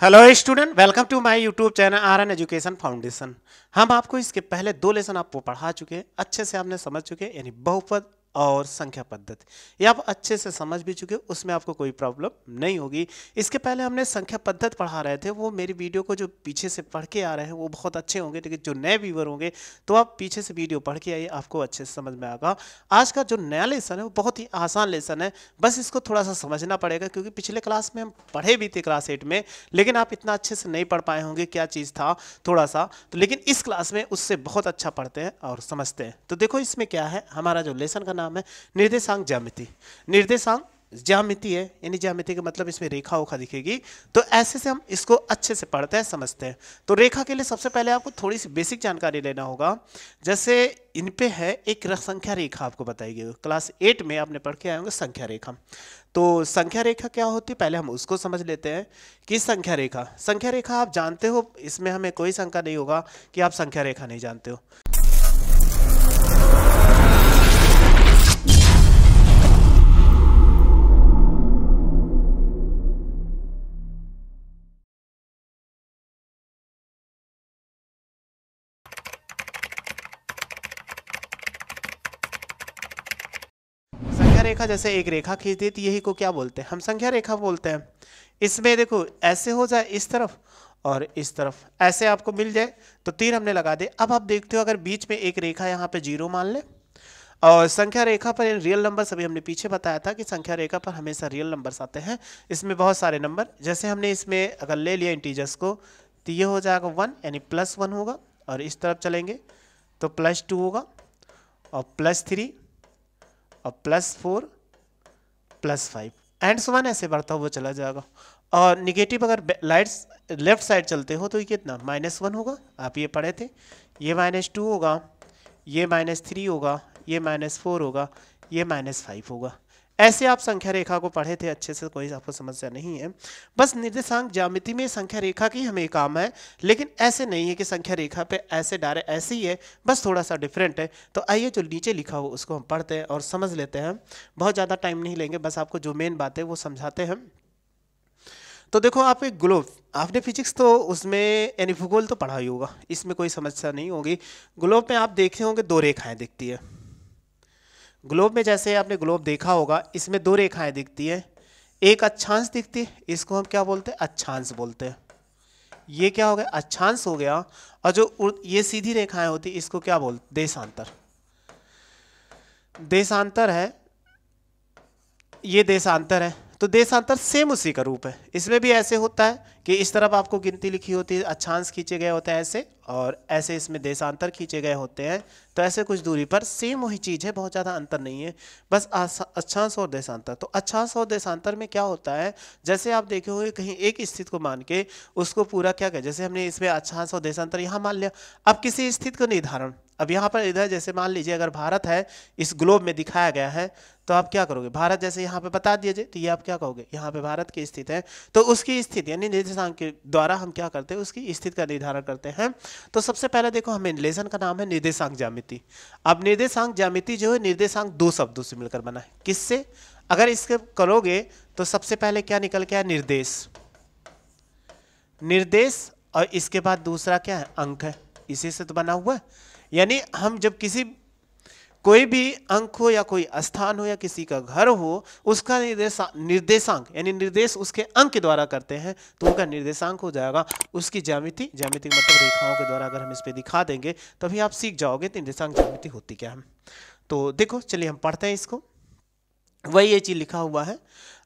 Hello student, welcome to my YouTube channel RN. Education foundation. हम आपको इसके पहले 2 लेसन आपको पढ़ा चुके हैं, अच्छे से आपने समझ चुके हैं, यानी बहुपद और संख्या पद्धति ये आप अच्छे से समझ भी चुके हो, उसमें आपको कोई प्रॉब्लम नहीं होगी। इसके पहले हमने संख्या पद्धति पढ़ा रहे थे, वो मेरी वीडियो को जो पीछे से पढ़ के आ रहे हैं वो बहुत अच्छे होंगे, लेकिन जो नए व्यूवर होंगे तो आप पीछे से वीडियो पढ़ के आइए, आपको अच्छे से समझ में आएगा। आज का जो नया लेसन है वो बहुत ही आसान लेसन है, बस इसको थोड़ा सा समझना पड़ेगा, क्योंकि पिछले क्लास में हम पढ़े भी थे क्लास 8 में, लेकिन आप इतना अच्छे से नहीं पढ़ पाए होंगे क्या चीज़ था थोड़ा सा, तो लेकिन इस क्लास में उससे बहुत अच्छा पढ़ते हैं और समझते हैं। तो देखो इसमें क्या है, हमारा जो लेसन का नाम है निर्देशांक ज्यामिति। निर्देशांक ज्यामिति है, यानी ज्यामिति का मतलब इसमें रेखा उखा दिखेगी, तो ऐसे से हम इसको अच्छे से पढ़ते हैं समझते हैं। तो रेखा के लिए सबसे पहले आपको थोड़ी सी बेसिक जानकारी लेना होगा। जैसे इन पे है एक संख्या रेखा, आपको बताएगी क्लास 8 में आपने पढ़ के आए होंगे संख्या रेखा। तो संख्या रेखा क्या होती है, पहले हम उसको समझ लेते हैं कि संख्या रेखा आप जानते हो, इसमें हमें कोई शंका नहीं होगा कि आप संख्या रेखा नहीं जानते हो। संख्या रेखा जैसे एक रेखा खींच दी, तो यही को क्या बोलते हैं, हम संख्या रेखा बोलते हैं। इसमें देखो ऐसे हो जाए इस तरफ और इस तरफ, ऐसे आपको मिल जाए तो तीर हमने लगा दे। अब आप देखते हो अगर बीच में एक रेखा यहाँ पे 0 मान ले, और संख्या रेखा पर रियल नंबर, सभी हमने पीछे बताया था कि संख्या रेखा पर हमेशा रियल नंबर्स आते हैं। इसमें बहुत सारे नंबर, जैसे हमने इसमें अगर ले लिया इंटीजर्स को, तो ये हो जाएगा 1, यानी +1 होगा, और इस तरफ चलेंगे तो +2 होगा, और +3 और +4 +5 एंड सो वन, ऐसे बढ़ता हुआ चला जाएगा। और निगेटिव अगर लाइट्स लेफ्ट साइड चलते हो तो ये कितना -1 होगा, आप ये पढ़े थे। ये -2 होगा, ये -3 होगा, ये -4 होगा, ये -5 होगा। ऐसे आप संख्या रेखा को पढ़े थे अच्छे से, कोई आपको समस्या नहीं है। बस निर्देशांक ज्यामिति में संख्या रेखा की हमें काम है, लेकिन ऐसे नहीं है कि संख्या रेखा पे ऐसे डायरेक्ट ऐसे ही है, बस थोड़ा सा डिफरेंट है। तो आइए जो नीचे लिखा हो उसको हम पढ़ते हैं और समझ लेते हैं। बहुत ज़्यादा टाइम नहीं लेंगे, बस आपको जो मेन बात है वो समझाते हैं। तो देखो आप एक ग्लोब, आपने फिजिक्स तो उसमें यानी भूगोल तो पढ़ा ही होगा, इसमें कोई समस्या नहीं होगी। ग्लोब में आप देखे होंगे 2 रेखाएं दिखती है। ग्लोब में जैसे आपने ग्लोब देखा होगा, इसमें 2 रेखाएं दिखती है, एक अक्षांश दिखती है, इसको हम क्या बोलते हैं, अक्षांश बोलते हैं। ये क्या हो गया, अक्षांश हो गया। और जो ये सीधी रेखाएं होती इसको क्या बोलते, देशांतर। देशांतर है, ये देशांतर है। तो देशांतर सेम उसी का रूप है। इसमें भी ऐसे होता है कि इस तरफ आपको गिनती लिखी होती है, अक्षांश खींचे गए होते हैं ऐसे, और ऐसे इसमें देशांतर खींचे गए होते हैं। तो ऐसे कुछ दूरी पर सेम वही चीज़ है, बहुत ज़्यादा अंतर नहीं है, बस अक्षांश और देशांतर। तो अक्षांश और देशांतर में क्या होता है, जैसे आप देखे होंगे कहीं एक स्थिति को मान के उसको पूरा क्या करें, जैसे हमने इसमें अक्षांश और देशांतर यहाँ मान लिया। अब किसी स्थिति का निर्धारण, अब यहाँ पर इधर जैसे मान लीजिए अगर भारत है, इस ग्लोब में दिखाया गया है, तो आप क्या करोगे, भारत जैसे यहाँ पे बता दिए जाए, तो ये आप क्या कहोगे, यहाँ पे भारत की स्थिति है, तो उसकी स्थिति यानी निर्देशांक के द्वारा हम क्या करते हैं, उसकी स्थिति का निर्धारण करते हैं। तो सबसे पहले देखो हमें लेसन का नाम है निर्देशांक ज्यामिति। अब निर्देशांक ज्यामिति जो है, निर्देशांक 2 शब्दों से मिलकर बना है। किससे, अगर इसके करोगे तो सबसे पहले क्या निकल के आया, निर्देश, निर्देश, और इसके बाद दूसरा क्या है, अंक है, इसी से तो बना हुआ है। यानी हम जब किसी कोई भी अंक हो या कोई स्थान हो या किसी का घर हो, उसका निर्देशांक यानी निर्देश उसके अंक के द्वारा करते हैं, तो उनका निर्देशांक हो जाएगा। उसकी ज्यामिति, ज्यामिति मतलब रेखाओं के द्वारा अगर हम इस पे दिखा देंगे तभी आप सीख जाओगे निर्देशांक ज्यामिति होती क्या है। तो देखो चलिए हम पढ़ते हैं इसको। वही ये चीज़ लिखा हुआ है,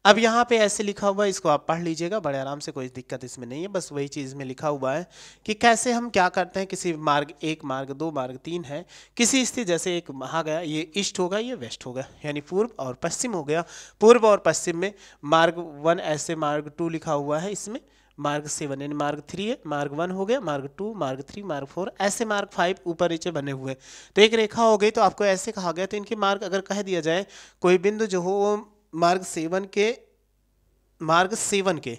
अब यहाँ पे ऐसे लिखा हुआ है, इसको आप पढ़ लीजिएगा बड़े आराम से, कोई दिक्कत इसमें नहीं है। बस वही चीज़ में लिखा हुआ है कि कैसे हम क्या करते हैं, किसी मार्ग 1 मार्ग 2 मार्ग 3 है, किसी स्थिति जैसे एक आ गया, ये ईस्ट होगा, ये वेस्ट होगा, यानी पूर्व और पश्चिम हो गया। पूर्व और पश्चिम में मार्ग 1 ऐसे, मार्ग 2 लिखा हुआ है इसमें, मार्ग 7 यानी मार्ग 3 है, मार्ग 1 हो गया, मार्ग 2 मार्ग 3 मार्ग 4 ऐसे मार्ग 5 ऊपर नीचे बने हुए। तो एक रेखा हो गई, तो आपको ऐसे कहा गया, तो इनके मार्ग अगर कह दिया जाए, कोई बिंदु जो हो वो मार्ग 7 के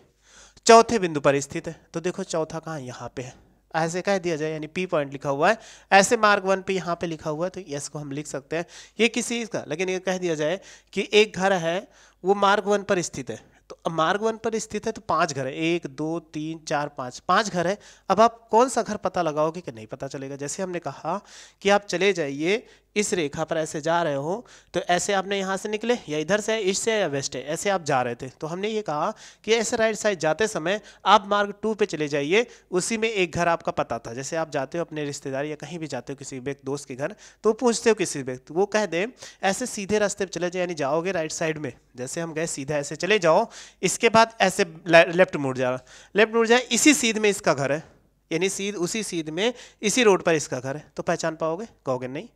चौथे बिंदु पर स्थित है। तो देखो चौथा कहाँ, यहाँ पे है, ऐसे कह दिया जाए, यानी P पॉइंट लिखा हुआ है, ऐसे मार्ग 1 पे यहाँ पे लिखा हुआ है, तो यस को हम लिख सकते हैं। ये किसी का, लेकिन ये कह दिया जाए कि एक घर है वो मार्ग 1 पर स्थित है, तो अब मार्ग 1 पर स्थित है तो 5 घर है, 1 2 3 4 5 घर है। अब आप कौन सा घर पता लगाओगे कि नहीं पता चलेगा। जैसे हमने कहा कि आप चले जाइए इस रेखा पर, ऐसे जा रहे हो तो ऐसे आपने यहाँ से निकले या इधर से ईस्ट से या वेस्ट है, ऐसे आप जा रहे थे, तो हमने ये कहा कि ऐसे राइट साइड जाते समय आप मार्ग 2 पे चले जाइए, उसी में एक घर आपका पता था। जैसे आप जाते हो अपने रिश्तेदार या कहीं भी जाते हो किसी व्यक्ति दोस्त के घर, तो पूछते हो किसी व्यक्ति, वो कह दे ऐसे सीधे रास्ते पे चले जाए, यानी जाओगे राइट साइड में, जैसे हम गए सीधा ऐसे चले जाओ, इसके बाद ऐसे लेफ्ट मुड़ जाओ, लेफ्ट मुड़ जाए, इसी सीध में इसका घर है, यानी सीध उसी सीध में इसी रोड पर इसका घर है, तो पहचान पाओगे? कहोगे नहीं,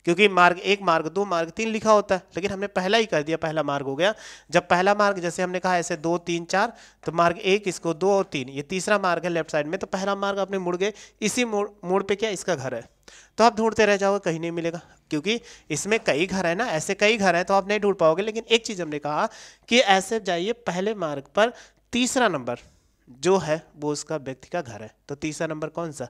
क्योंकि मार्ग 1 मार्ग 2 मार्ग 3 लिखा होता है, लेकिन हमने पहला ही कर दिया, पहला मार्ग हो गया। जब पहला मार्ग जैसे हमने कहा ऐसे 2 3 4, तो मार्ग 1 इसको 2 और 3, ये तीसरा मार्ग है लेफ्ट साइड में, तो पहला मार्ग अपने मुड़ गए, इसी मोड़ पे क्या इसका घर है, तो आप ढूंढते रह जाओगे, कहीं नहीं मिलेगा, क्योंकि इसमें कई घर है ना, ऐसे कई घर हैं तो आप नहीं ढूंढ पाओगे। लेकिन एक चीज हमने कहा कि ऐसे जाइए पहले मार्ग पर, तीसरा नंबर जो है वो उसका व्यक्ति का घर है, तो तीसरा नंबर कौन सा?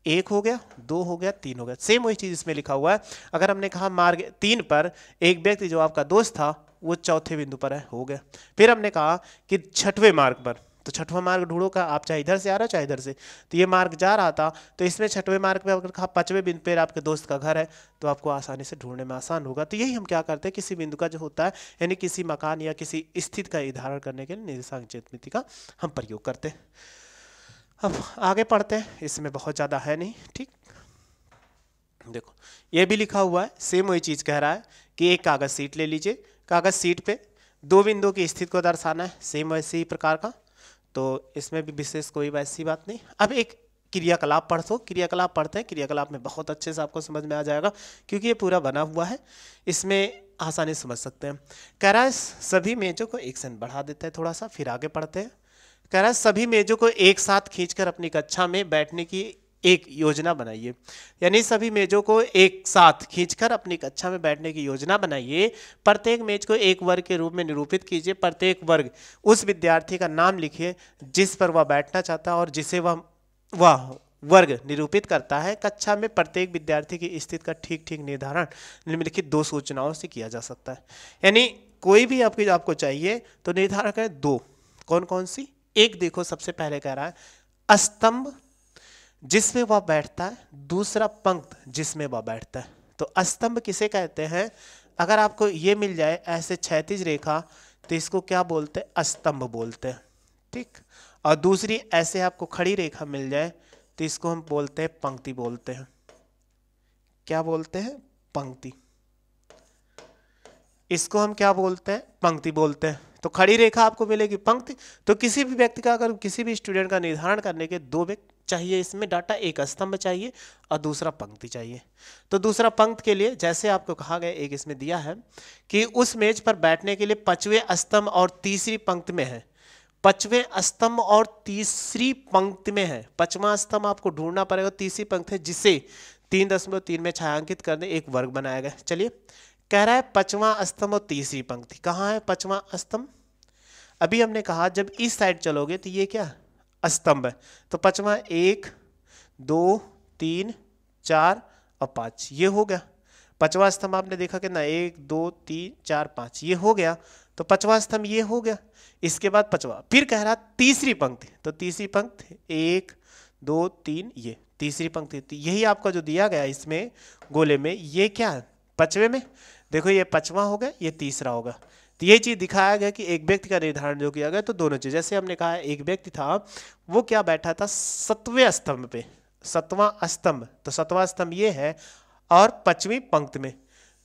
1 हो गया, 2 हो गया, 3 हो गया। सेम वही चीज इसमें लिखा हुआ है। अगर हमने कहा मार्ग 3 पर एक व्यक्ति जो आपका दोस्त था वो चौथे बिंदु पर है, हो गया। फिर हमने कहा कि छठवें मार्ग पर, तो छठवां मार्ग ढूंढो का, आप चाहे इधर से आ रहे हो चाहे इधर से, तो ये मार्ग जा रहा था, तो इसमें छठवें मार्ग पे अगर कहा 5वें बिंदु पर आपके दोस्त का घर है, तो आपको आसानी से ढूंढने में आसान होगा। तो यही हम क्या करते हैं, किसी बिंदु का जो होता है, यानी किसी मकान या किसी स्थिति का निर्धारण करने के लिए निर्देशांक ज्यामिति का हम प्रयोग करते हैं। अब आगे पढ़ते हैं, इसमें बहुत ज़्यादा है नहीं, ठीक। देखो ये भी लिखा हुआ है, सेम वही चीज़ कह रहा है कि एक कागज़ सीट ले लीजिए, कागज़ सीट पे 2 बिंदुओं की स्थिति को दर्शाना है, सेम वैसे ही प्रकार का, तो इसमें भी विशेष कोई वैसी बात नहीं। अब एक क्रियाकलाप पढ़ो, क्रियाकलाप पढ़ते हैं, क्रियाकलाप में बहुत अच्छे से आपको समझ में आ जाएगा, क्योंकि ये पूरा बना हुआ है, इसमें आसानी से समझ सकते हैं। कह रहा है सभी मेजों को एक सन बढ़ा देता है थोड़ा सा, फिर आगे पढ़ते हैं। कह रहा है सभी मेजों को एक साथ खींचकर अपनी कक्षा में बैठने की एक योजना बनाइए, यानी सभी मेजों को एक साथ खींचकर अपनी कक्षा में बैठने की योजना बनाइए। प्रत्येक मेज को एक वर्ग के रूप में निरूपित कीजिए। प्रत्येक वर्ग उस विद्यार्थी का नाम लिखिए जिस पर वह बैठना चाहता है और जिसे वह वर्ग निरूपित करता है। कक्षा में प्रत्येक विद्यार्थी की स्थिति का ठीक ठीक निर्धारण निम्नलिखित 2 सूचनाओं से किया जा सकता है। यानी कोई भी आपको चाहिए तो निर्धारण करें 2, कौन कौन सी? एक देखो, सबसे पहले कह रहा है स्तंभ जिसमें वह बैठता है, दूसरा पंक्त जिसमें वह बैठता है। तो स्तंभ किसे कहते हैं? अगर आपको ये मिल जाए ऐसे क्षैतिज रेखा, तो इसको क्या बोलते हैं? स्तंभ बोलते हैं, ठीक। और दूसरी ऐसे आपको खड़ी रेखा मिल जाए तो इसको हम बोलते हैं पंक्ति बोलते हैं। क्या बोलते हैं? पंक्ति। इसको हम क्या बोलते हैं? पंक्ति बोलते हैं। तो खड़ी रेखा आपको मिलेगी पंक्ति। तो किसी भी व्यक्ति का, अगर किसी भी स्टूडेंट का निर्धारण करने के 2 व्यक्ति चाहिए इसमें डाटा, एक स्तंभ चाहिए और दूसरा पंक्ति चाहिए। तो दूसरा पंक्ति के लिए जैसे आपको कहा गया, एक इसमें दिया है कि उस मेज पर बैठने के लिए 5वें स्तंभ और तीसरी पंक्ति में है। 5वें स्तंभ और तीसरी पंक्ति में है। 5वां स्तंभ आपको ढूंढना पड़ेगा, तीसरी पंक्ति है जिसे 3.3 में छायांकित करने एक वर्ग बनाया गया। चलिए, कह रहा है 5वां स्तंभ और तीसरी पंक्ति। कहाँ है 5वां स्तंभ? अभी हमने कहा जब इस साइड चलोगे तो ये क्या स्तंभ है। तो 5वां 1 2 3 4 और 5, ये हो गया 5वां स्तंभ। आपने देखा कि ना 1 2 3 4 5, ये हो गया। तो 5वां स्तंभ ये हो गया। इसके बाद 5वां, फिर कह रहा तीसरी पंक्ति। तो तीसरी पंक्ति 1 2 3, ये तीसरी पंक्ति। तो यही आपका जो दिया गया इसमें गोले में, ये क्या है 5वें में। देखो ये 5वां होगा, ये तीसरा होगा। तो ये चीज दिखाया गया कि एक व्यक्ति का निर्धारण जो किया गया, तो दोनों चीज, जैसे हमने कहा एक व्यक्ति था वो क्या बैठा था 7वें स्तंभ पे, 7वां स्तंभ। तो 7वां स्तंभ ये है और 5वीं पंक्ति में।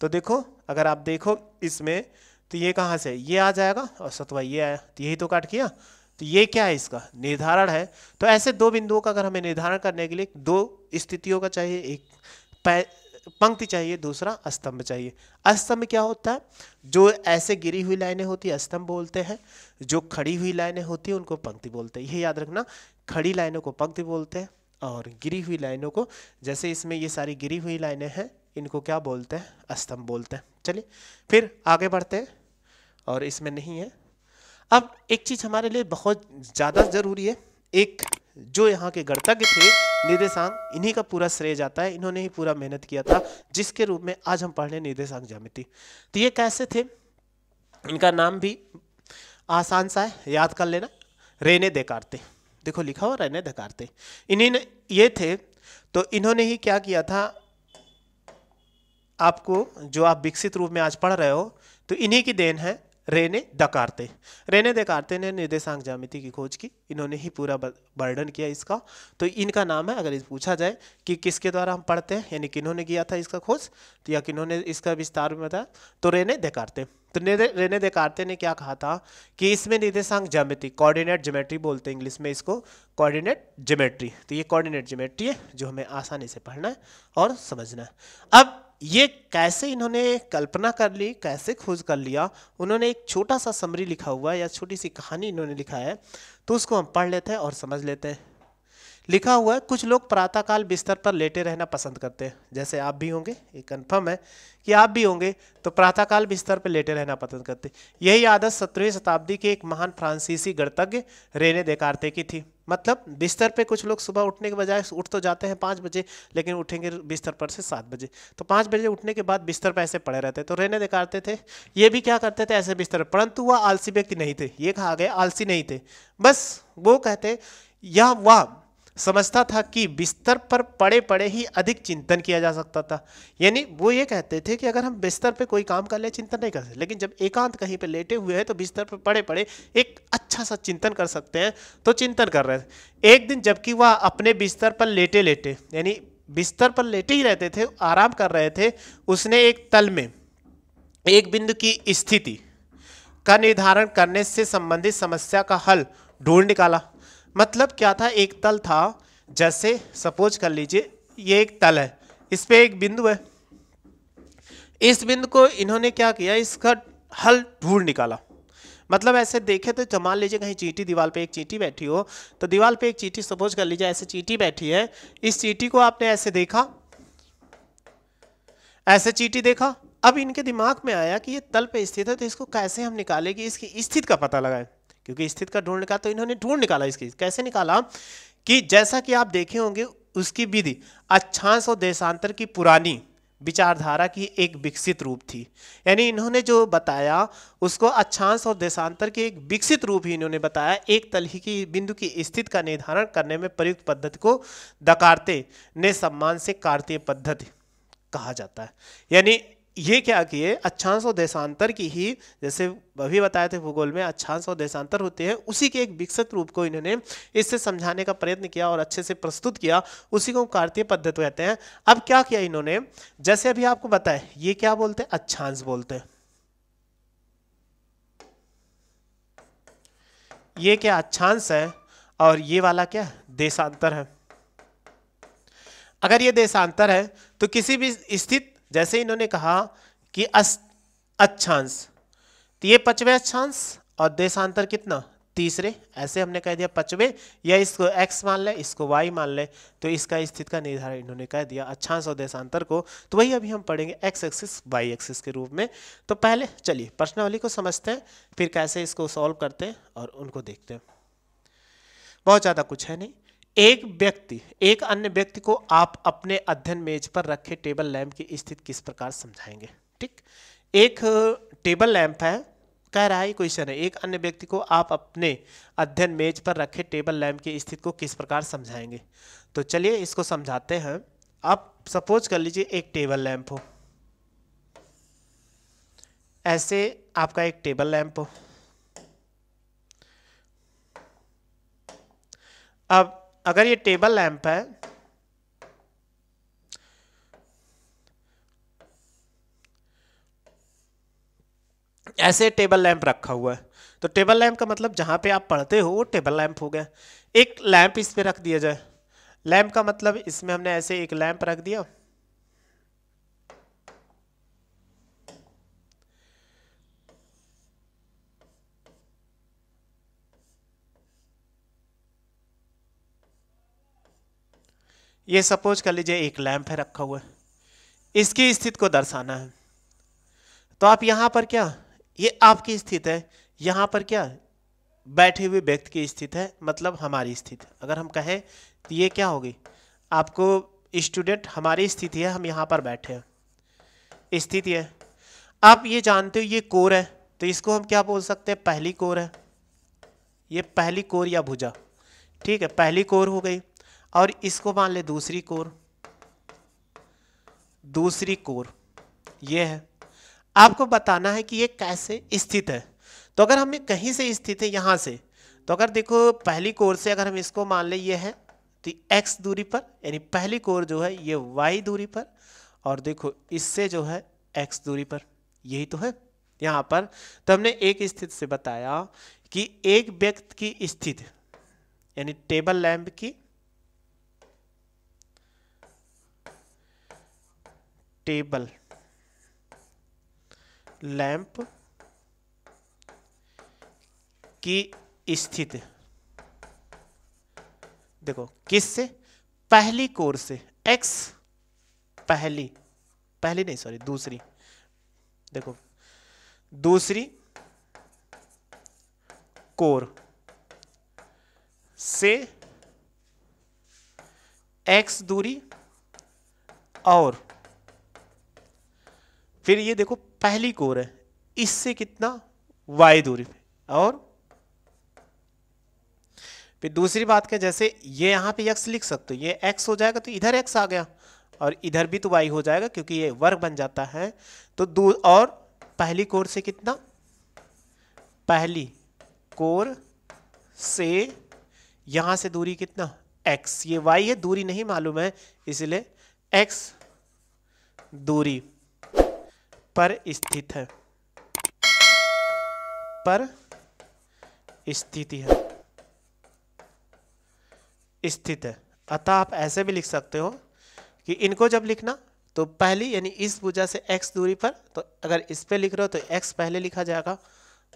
तो देखो अगर आप देखो इसमें, तो ये कहाँ से ये आ जाएगा और 7वां ये आया, तो यही तो काट किया। तो ये क्या है? इसका निर्धारण है। तो ऐसे 2 बिंदुओं का अगर हमें निर्धारण करने के लिए 2 स्थितियों का चाहिए, एक पंक्ति चाहिए, दूसरा स्तंभ चाहिए। स्तंभ क्या होता है? जो ऐसे गिरी हुई लाइनें होती है स्तंभ बोलते हैं, जो खड़ी हुई लाइनें होती है उनको पंक्ति बोलते हैं। ये याद रखना, खड़ी लाइनों को पंक्ति बोलते हैं और गिरी हुई लाइनों को, जैसे इसमें ये सारी गिरी हुई लाइनें हैं, इनको क्या बोलते हैं? स्तंभ बोलते हैं। चलिए फिर आगे बढ़ते हैं, और इसमें नहीं है। अब एक चीज हमारे लिए बहुत ज्यादा जरूरी है, एक जो यहाँ के गणितज्ञ थे निर्देशांक, इन्हीं का पूरा श्रेय जाता है, इन्होंने ही पूरा मेहनत किया था, जिसके रूप में आज हम पढ़ रहे निर्देशांक ज्यामिति। तो ये कैसे थे, इनका नाम भी आसान सा है, याद कर लेना, रेने देकार्ते। देखो लिखा हुआ रेने देकार्ते, इन्हीं ये थे। तो इन्होंने ही क्या किया था, आपको जो आप विकसित रूप में आज पढ़ रहे हो, तो इन्हीं की देन है रेने देकार्ते। रेने देकार्ते ने निर्देशांक ज्यामिति की खोज की, इन्होंने ही पूरा वर्णन किया इसका। तो इनका नाम है, अगर पूछा जाए कि किसके द्वारा हम पढ़ते हैं, यानी किन्होंने किया था इसका खोज, तो या किन्होंने इसका विस्तार में बताया, तो रेने देकार्ते। तो रेने देकार्ते ने क्या कहा था कि इसमें निर्देशांक ज्यामिति, कोऑर्डिनेट ज्योमेट्री बोलते हैं इंग्लिश में इसको, कोऑर्डिनेट ज्योमेट्री। तो ये कोऑर्डिनेट ज्योमेट्री है जो हमें आसानी से पढ़ना है और समझना है। अब ये कैसे इन्होंने कल्पना कर ली, कैसे खोज कर लिया, उन्होंने एक छोटा सा समरी लिखा हुआ है या छोटी सी कहानी इन्होंने लिखा है, तो उसको हम पढ़ लेते हैं और समझ लेते हैं। लिखा हुआ है, कुछ लोग प्रातःकाल बिस्तर पर लेटे रहना पसंद करते हैं, जैसे आप भी होंगे, ये कन्फर्म है कि आप भी होंगे, तो प्रातःकाल बिस्तर पर लेटे रहना पसंद करते। यही आदत 17वीं शताब्दी के एक महान फ्रांसीसी गणितज्ञ रेने देकार्ते की थी। मतलब बिस्तर पे कुछ लोग सुबह उठने के बजाय उठ तो जाते हैं 5 बजे, लेकिन उठेंगे बिस्तर पर से 7 बजे, तो 5 बजे उठने के बाद बिस्तर पर ऐसे पड़े रहते। तो रेने देकार्ते थे, ये भी क्या करते थे, ऐसे बिस्तर, परंतु वह आलसी व्यक्ति नहीं थे, ये कहा गया आलसी नहीं थे, बस वो कहते या वह समझता था कि बिस्तर पर पड़े पड़े ही अधिक चिंतन किया जा सकता था। यानी वो ये कहते थे कि अगर हम बिस्तर पे कोई काम कर ले चिंतन नहीं कर सकते, लेकिन जब एकांत कहीं पे लेटे हुए हैं तो बिस्तर पर पड़े पड़े एक अच्छा सा चिंतन कर सकते हैं, तो चिंतन कर रहे थे। एक दिन जबकि वह अपने बिस्तर पर लेटे लेटे, यानी बिस्तर पर लेटे ही रहते थे, आराम कर रहे थे, उसने एक तल में एक बिंदु की स्थिति का निर्धारण करने से संबंधित समस्या का हल ढूंढ निकाला। मतलब क्या था, एक तल था, जैसे सपोज कर लीजिए ये एक तल है, इस पे एक बिंदु है, इस बिंदु को इन्होंने क्या किया, इसका हल ढूंढ निकाला। मतलब ऐसे देखे तो मान लीजिए कहीं चींटी, दीवार पे एक चींटी बैठी हो, तो दीवार पे एक चींटी सपोज कर लीजिए ऐसे चींटी बैठी है, इस चींटी को आपने ऐसे देखा, ऐसे चींटी देखा। अब इनके दिमाग में आया कि ये तल पे स्थित है, तो इसको कैसे हम निकालें कि इसकी स्थिति का पता लगाएं, क्योंकि स्थित का ढूंढ निकाला। तो इन्होंने ढूंढ निकाला इसकी, कैसे निकाला कि जैसा कि आप देखे होंगे उसकी विधि अक्षांश और देशांतर की पुरानी विचारधारा की एक विकसित रूप थी। यानी इन्होंने जो बताया उसको अक्षांश और देशांतर के एक विकसित रूप ही इन्होंने बताया। एक तल ही की बिंदु की स्थिति का निर्धारण करने में प्रयुक्त पद्धति को देकार्ते ने सम्मान से कार्तीय पद्धति कहा जाता है। यानी ये क्या किए, अक्षांश और देशांतर की ही, जैसे अभी बताए थे भूगोल में अक्षांश और देशांतर होते हैं, उसी के एक विकसित रूप को इन्होंने इससे समझाने का प्रयत्न किया और अच्छे से प्रस्तुत किया, उसी को कार्तीय पद्धति कहते हैं। अब क्या किया इन्होंने, जैसे अभी आपको बताया, ये क्या बोलते हैं, अक्षांश बोलते हैं, ये क्या अक्षांश है, और ये वाला क्या देशांतर है। अगर ये देशांतर है तो किसी भी स्थिति, जैसे इन्होंने कहा कि अक्षांश, तो ये 5वें अक्षांश और देशांतर कितना, तीसरे, ऐसे हमने कह दिया 5वें, या इसको x मान ले, इसको y मान ले, तो इसका स्थिति का निर्धारण इन्होंने कह दिया अक्षांश और देशांतर को। तो वही अभी हम पढ़ेंगे x एक्सिस y एक्सिस के रूप में। तो पहले चलिए प्रश्नावली को समझते हैं, फिर कैसे इसको सॉल्व करते हैं और उनको देखते हैं। बहुत ज़्यादा कुछ है नहीं। एक व्यक्ति एक अन्य व्यक्ति को आप अपने अध्ययन मेज पर रखे टेबल लैंप की स्थिति किस प्रकार समझाएंगे। ठीक, एक टेबल लैंप है, कह रहा है क्वेश्चन है, एक अन्य व्यक्ति को आप अपने अध्ययन मेज पर रखे टेबल लैंप की स्थिति को किस प्रकार समझाएंगे। तो चलिए इसको समझाते हैं। आप सपोज कर लीजिए एक टेबल लैंप हो, ऐसे आपका एक टेबल लैंप हो। अब अगर ये टेबल लैंप है, ऐसे टेबल लैंप रखा हुआ है, तो टेबल लैंप का मतलब जहां पे आप पढ़ते हो वो टेबल लैंप हो गया। एक लैंप इस पे रख दिया जाए, लैंप का मतलब इसमें हमने ऐसे एक लैंप रख दिया, ये सपोज कर लीजिए एक लैंप है रखा हुआ है, इसकी स्थिति को दर्शाना है। तो आप यहां पर क्या, ये आपकी स्थिति है, यहां पर क्या बैठे हुए व्यक्ति की स्थिति है, मतलब हमारी स्थिति। अगर हम कहें तो ये क्या होगी, आपको स्टूडेंट हमारी स्थिति है, हम यहां पर बैठे हैं, स्थिति है। आप ये जानते हो ये कोर है, तो इसको हम क्या बोल सकते हैं, पहली कोर है। ये पहली कोर या भुजा, ठीक है, पहली कोर हो गई। और इसको मान ले दूसरी कोर, दूसरी कोर ये है। आपको बताना है कि ये कैसे स्थित है। तो अगर हमें कहीं से स्थित है यहाँ से, तो अगर देखो पहली कोर से अगर हम इसको मान ले ये है तो x दूरी पर, यानी पहली कोर जो है ये y दूरी पर, और देखो इससे जो है x दूरी पर, यही तो है यहाँ पर। तो हमने एक स्थिति से बताया कि एक व्यक्ति की स्थिति यानी टेबल लैंप की, टेबल लैंप की स्थिति देखो किससे, पहली कोर से, x पहली नहीं सॉरी दूसरी, देखो दूसरी कोर से x दूरी, और फिर ये देखो पहली कोर है इससे कितना y दूरी पे, और फिर दूसरी बात क्या, जैसे ये यहाँ पे x लिख सकते हो, ये x हो जाएगा तो इधर x आ गया, और इधर भी तो y हो जाएगा क्योंकि ये वर्ग बन जाता है। तो और पहली कोर से कितना, पहली कोर से यहां से दूरी कितना x, ये y है, दूरी नहीं मालूम है इसलिए x दूरी पर स्थित है, पर स्थिति है, स्थित है। अतः आप ऐसे भी लिख सकते हो कि इनको जब लिखना तो पहली यानी इस भुजा से x दूरी पर, तो अगर इस पे लिख रहे हो तो x पहले लिखा जाएगा,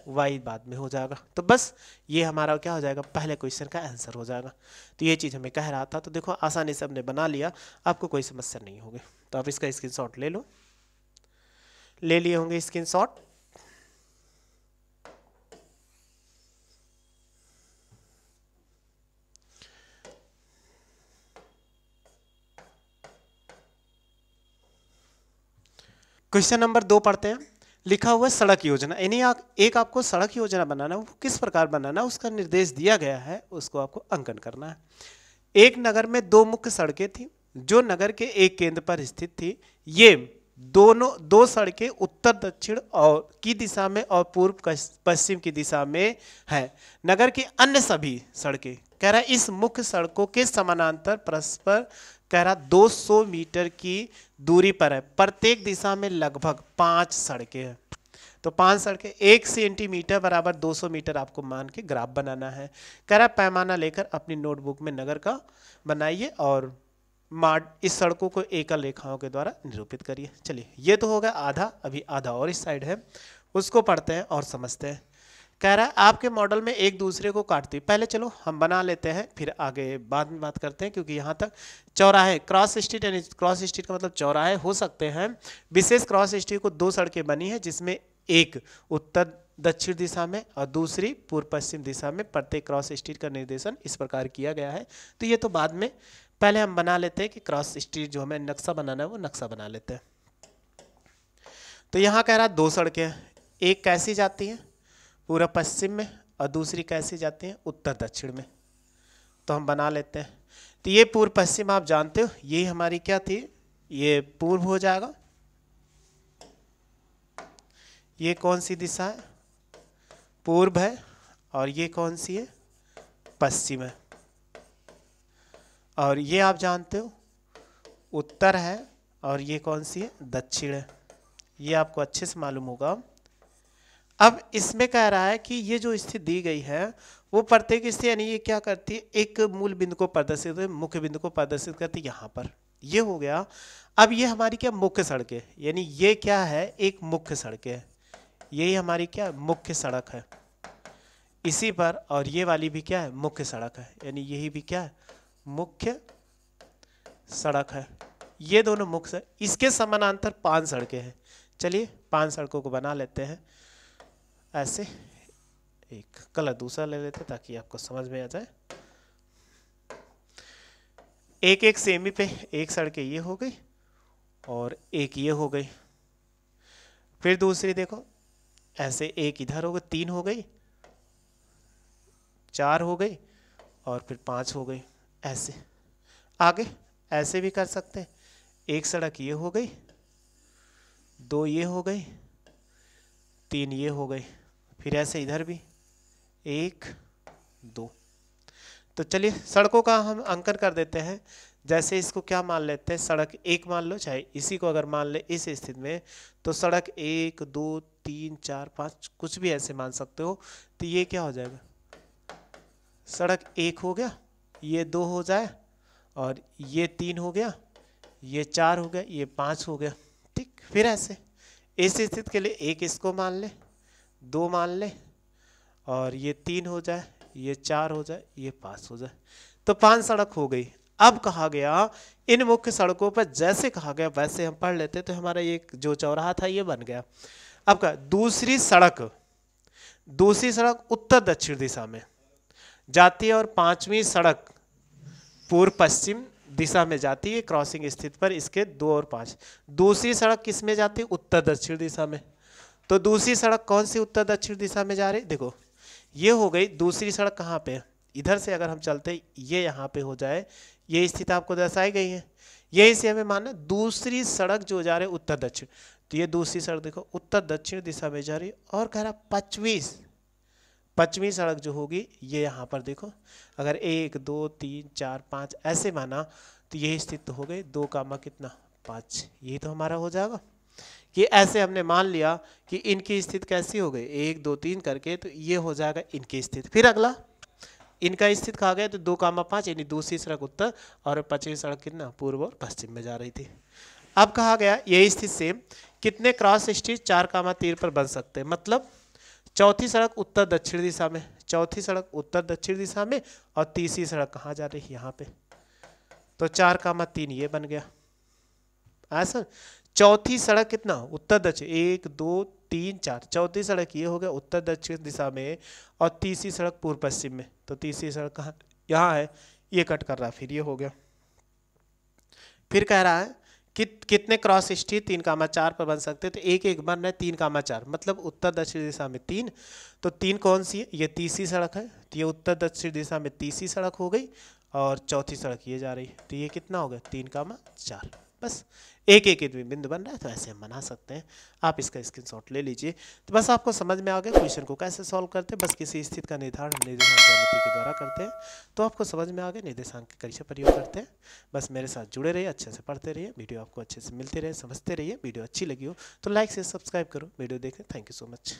y बाद में हो जाएगा। तो बस ये हमारा क्या हो जाएगा, पहले क्वेश्चन का आंसर हो जाएगा। तो ये चीज़ हमें कह रहा था, तो देखो आसानी से हमने बना लिया, आपको कोई समस्या नहीं होगी। तो आप इसका स्क्रीनशॉट ले लो, ले लिए होंगे स्क्रीनशॉट। क्वेश्चन नंबर 2 पढ़ते हैं। लिखा हुआ सड़क योजना, यानी एक आपको सड़क योजना बनाना है, वो किस प्रकार बनाना है उसका निर्देश दिया गया है, उसको आपको अंकन करना है। एक नगर में 2 मुख्य सड़कें थी जो नगर के एक केंद्र पर स्थित थी। ये दो सड़कें उत्तर दक्षिण और की दिशा में और पूर्व पश्चिम की दिशा में है। नगर की अन्य सभी सड़कें, कह रहा है इस मुख्य सड़कों के समानांतर परस्पर, कह रहा 200 मीटर की दूरी पर है। प्रत्येक दिशा में लगभग 5 सड़कें हैं। तो 5 सड़कें, 1 सेंटीमीटर बराबर 200 मीटर आपको मान के ग्राफ बनाना है। कह रहा पैमाना लेकर अपनी नोटबुक में नगर का बनाइए और इस सड़कों को एकल रेखाओं के द्वारा निरूपित करिए। चलिए ये तो होगा आधा, अभी आधा और इस साइड है, उसको पढ़ते हैं और समझते हैं। कह रहा है आपके मॉडल में एक दूसरे को काटती, पहले चलो हम बना लेते हैं फिर आगे बाद में बात करते हैं, क्योंकि यहाँ तक चौराहे क्रॉस स्ट्रीट, यानी क्रॉस स्ट्रीट का मतलब चौराहे हो सकते हैं। विशेष क्रॉस स्ट्रीट को 2 सड़कें बनी है, जिसमें एक उत्तर दक्षिण दिशा में और दूसरी पूर्व पश्चिम दिशा में। प्रत्येक क्रॉस स्ट्रीट का निर्देशन इस प्रकार किया गया है। तो ये तो बाद में, पहले हम बना लेते हैं कि क्रॉस स्ट्रीट जो हमें नक्शा बनाना है वो नक्शा बना लेते हैं। तो यहाँ कह रहा 2 सड़कें हैं, एक कैसी जाती है पूर्व पश्चिम में और दूसरी कैसी जाती है उत्तर दक्षिण में। तो हम बना लेते हैं। तो ये पूर्व पश्चिम आप जानते हो, ये हमारी क्या थी, ये पूर्व हो जाएगा। ये कौन सी दिशा है, पूर्व है, और ये कौन सी है, पश्चिम है। और ये आप जानते हो उत्तर है, और ये कौन सी है, दक्षिण है। ये आपको अच्छे से मालूम होगा। अब इसमें कह रहा है कि ये जो स्थिति दी गई है वो प्रत्येक स्थिति, यानी ये क्या करती है, एक मूल बिंदु को प्रदर्शित, मुख्य बिंदु को प्रदर्शित करती है यहाँ पर। ये हो गया। अब ये हमारी क्या मुख्य सड़क है, यानी ये क्या है, एक मुख्य सड़क है, यही हमारी क्या मुख्य सड़क है इसी पर, और ये वाली भी क्या है, मुख्य सड़क है, यानी यही भी क्या है, मुख्य सड़क है। ये दोनों मुख्य, इसके समानांतर 5 सड़कें हैं। चलिए 5 सड़कों को बना लेते हैं ऐसे। एक कलर दूसरा ले लेते हैं ताकि आपको समझ में आ जाए। एक एक सेमी पे एक सड़कें ये हो गई और एक ये हो गई। फिर दूसरी देखो ऐसे एक इधर हो गई, 3 हो गई, 4 हो गई और फिर 5 हो गई। ऐसे आगे ऐसे भी कर सकते हैं, एक सड़क ये हो गई, 2 ये हो गई, 3 ये हो गई, फिर ऐसे इधर भी 1 2। तो चलिए सड़कों का हम अंकन कर देते हैं। जैसे इसको क्या मान लेते हैं, सड़क 1 मान लो, चाहे इसी को अगर मान ले इस स्थिति में, तो सड़क 1 2 3 4 5 कुछ भी ऐसे मान सकते हो। तो ये क्या हो जाएगा, सड़क 1 हो गया, ये 2 हो जाए, और ये 3 हो गया, ये 4 हो गया, ये 5 हो गया। ठीक, फिर ऐसे इस स्थिति के लिए 1 इसको मान ले, 2 मान ले, और ये 3 हो जाए, ये 4 हो जाए, ये 5 हो जाए। तो 5 सड़क हो गई। अब कहा गया इन मुख्य सड़कों पर जैसे कहा गया वैसे हम पढ़ लेते, तो हमारा ये जो चौराहा था ये बन गया। अब का दूसरी सड़क उत्तर दक्षिण दिशा में जाती है और 5वीं सड़क पूर्व पश्चिम दिशा में जाती है क्रॉसिंग स्थिति पर इसके 2 और 5। दूसरी सड़क किस में जाती है, उत्तर दक्षिण दिशा में। तो दूसरी सड़क कौन सी उत्तर दक्षिण दिशा में जा रही, देखो ये हो गई दूसरी सड़क। कहाँ पे, इधर से अगर हम चलते ये यहाँ पे हो जाए, ये स्थिति आपको दर्शाई गई है, यही से हमें मानना दूसरी सड़क जो जा रही है उत्तर दक्षिण। तो ये दूसरी सड़क देखो उत्तर दक्षिण दिशा में जा रही है, और कह रहा 5वीं सड़क जो होगी ये यहाँ पर देखो, अगर 1 2 3 4 5 ऐसे माना तो यही स्थिति हो गई 2 कामा कितना 5, यही तो हमारा हो जाएगा। कि ऐसे हमने मान लिया कि इनकी स्थिति कैसी हो गई 1 2 3 करके, तो ये हो जाएगा इनकी स्थिति। फिर अगला इनका स्थिति कहा गया तो 2 कामा 5, यानी दूसरी सड़क उत्तर और 5वीं सड़क कितना पूर्व और पश्चिम में जा रही थी। अब कहा गया यही स्थिति से कितने क्रॉस स्ट्रीट 4 कामा 3 पर बन सकते हैं, मतलब चौथी सड़क उत्तर दक्षिण दिशा में, चौथी सड़क उत्तर दक्षिण दिशा में, और तीसरी सड़क कहाँ जा रही है यहाँ पे, तो 4 कामा 3 ये बन गया। ऐसा चौथी सड़क कितना उत्तर दक्षिण 1 2 3 4, चौथी सड़क ये हो गया उत्तर दक्षिण दिशा में, और तीसरी सड़क पूर्व पश्चिम में। तो तीसरी सड़क कहाँ, यहाँ है, ये कट कर रहा है, फिर ये हो गया। फिर कह रहा है कितने क्रॉस स्ट्रीट 3 कामा 4 पर बन सकते हैं, तो एक एक बन रहा है 3 कामा 4, मतलब उत्तर दक्षिण दिशा में 3। तो 3 कौन सी है, ये तीसरी सड़क है, तो ये उत्तर दक्षिण दिशा में तीसरी सड़क हो गई, और चौथी सड़क ये जा रही है, तो ये कितना हो गया 3 कामा 4। बस एक एक बिंदु बन रहा है, तो ऐसे हम बना सकते हैं। आप इसका स्क्रीनशॉट ले लीजिए। तो बस आपको समझ में आ गया क्वेश्चन को कैसे सॉल्व करते हैं। बस किसी स्थिति का निर्धारण हम निर्देशांक ज्यामिति के द्वारा करते हैं, तो आपको समझ में आ गया निर्देशांक का कैसे प्रयोग करते हैं। बस मेरे साथ जुड़े रहिए, अच्छे से पढ़ते रहिए, वीडियो आपको अच्छे से मिलते रहे, समझते रहिए। वीडियो अच्छी लगी हो तो लाइक से सब्सक्राइब करो। वीडियो देखें, थैंक यू सो मच।